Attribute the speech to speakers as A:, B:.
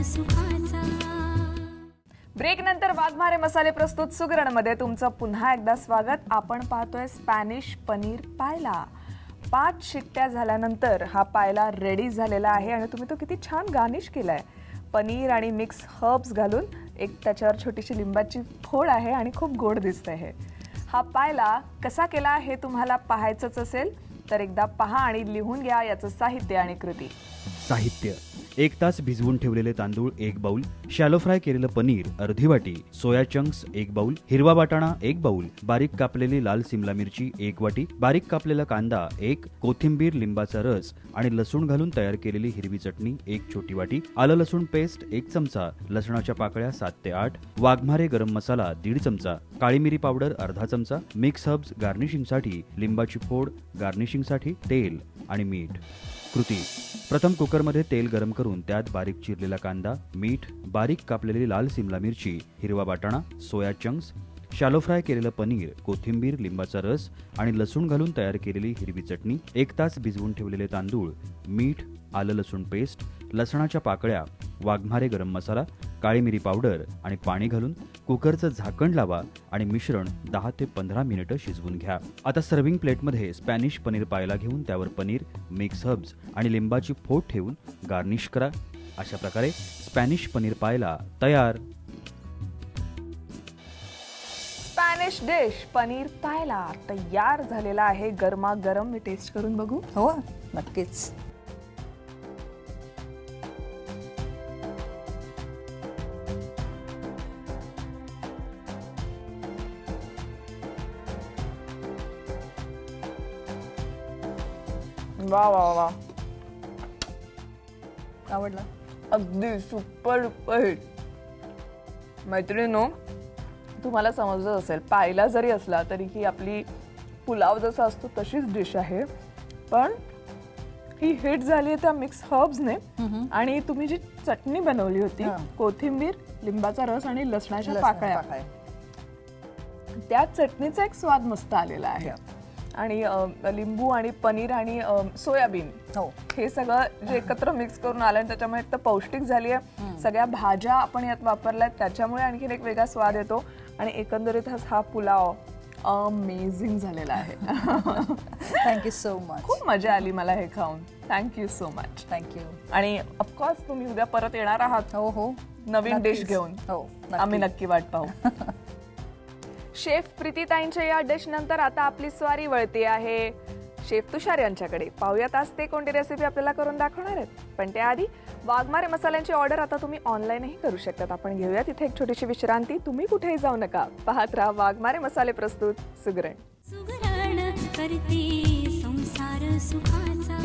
A: सुखाचा।
B: ब्रेक नंतर वाघमारे मसाले प्रस्तुत सुगरणमध्ये तुमचं पुन्हा एकदा स्वागत। आपण पाहतोय स्पॅनिश पनीर पायला। 5 शिट्ट्या झाल्यानंतर हा पायला रेडी झालेला आहे आणि तुम्ही तो किती छान गार्निश केलाय। पनीर आणि मिक्स हर्ब्स घालून एक त्याच्यावर छोटीशी लिंबाची फोड आहे आणि खूप गोड दिसतंय हे। हा पायला कसा केला हे तुम्हाला पाहायचंच असेल तर एकदा पहा आणि लिहून घ्या याचं साहित्य आणि कृती।
C: साहित्य 1 तास भिजवून ठेवलेले तांदूळ 1 बाउल, शॅलो फ्राय केलेलं पनीर अर्धी वाटी, सोया चंक्स 1 बाउल, हिरवा वाटाणा 1 बाउल, बारीक कापलेली लाल सिमला मिरची 1 वाटी, बारीक कापलेला कांदा 1, कोथिंबीर, लिंबाचा रस आणि लसूण घालून तयार केलेली हिरवी चटणी 1 छोटी वाटी, आलं लसूण पेस्ट 1 चमचा, लसणाच्या पाकळ्या 7 ते 8, वाघमारे गरम मसाला 1.5 चमचा, काळी मिरी पावडर अर्धा चमचा, मिक्स हर्ब्स गार्निशिंगसाठी, लिंबाची फोड गार्निशिंगसाठी, तेल आणि मीठ। कृती प्रथम कुकरमध्ये तेल गरम करून त्यात बारीक चिरलेला कांदा, मीठ, बारीक कापलेली लाल सिमला मिरची, हिरवा वाटाणा, सोया चंक्स, शॅलो फ्राय केलेलं पनीर, कोथिंबीर, लिंबाचा रस आणि लसूण घालून तयार केलेली हिरवी चटणी, 1 तास भिजवून ठेवलेले तांदूळ, मीठ, आलं लसूण पेस्ट, लसणाच्या पाकळ्या, वाघमारे गरम मसाला, काळी मिरी पावडर आणि पाणी घालून कुकरचं झाकण लावा आणि मिश्रण 10 ते 15 मिनिटं शिजवून घ्या। आता सर्व्हिंग प्लेटमध्ये स्पॅनिश पनीर पायला घेऊन त्यावर पनीर, मिक्स हर्ब्स आणि लिंबाची फोड ठेवून गार्निश करा। अशा प्रकारे स्पॅनिश पनीर पायला तयार।
B: स्पॅनिश डिश पनीर पायला तयार झालेला आहे। गरमागरम मी टेस्ट करून बघू।
D: हो नक्कीच।
B: वा वा वा,
D: आवडला?
B: अगदी सुपर डुपर हिट। मैत्रिणींनो, तुम्हाला समजलं असेल पायला जरी असला तरी ही आपली पुलाव जसा असतो तशीच डिश आहे, पण ही हिट झाली त्या मिक्स हर्ब्सने आणि तुम्ही जी चटणी बनवली होती, कोथिंबीर, लिंबाचा रस आणि लसणाच्या पाकळ्या, त्या चटणीचा एक स्वाद मस्त आलेला आहे। आणि लिंबू आणि पनीर आणि सोयाबीन हे सगळं जे एकत्र मिक्स करून आलं आणि त्याच्यामुळे एक तर पौष्टिक झाली आहे, सगळ्या भाज्या आपण यात वापरल्यात त्याच्यामुळे आणखीन एक वेगळा स्वाद येतो आणि एकंदरीत हा पुलाव अमेझिंग झालेला आहे।
D: थँक्यू सो मच,
B: खूप मजा आली मला हे खाऊन। Thank you so much.
D: थँक्यू।
B: आणि ऑफकोर्स तुम्ही उद्या परत येणार आहात
D: हो हो
B: नवीन डिश घेऊन।
D: हो
B: आम्ही नक्की वाट पाहू। शेफ प्रीतीताईंच्या या डिश नंतर आता आपली स्वारी वळते आहे शेफ तुषार यांच्याकडे। पाहूयात आज ते कोणती रेसिपी आपल्याला करून दाखवणार आहेत, पण त्याआधी वाघमारे मसाल्यांची ऑर्डर आता तुम्ही ऑनलाईनही करू शकतात। आपण घेऊया तिथे एक छोटीशी विश्रांती। तुम्ही कुठेही जाऊ नका, पाहत राहा वाघमारे मसाले प्रस्तुत सुगरण।
A: सुगरण करते संसार सुखाचा।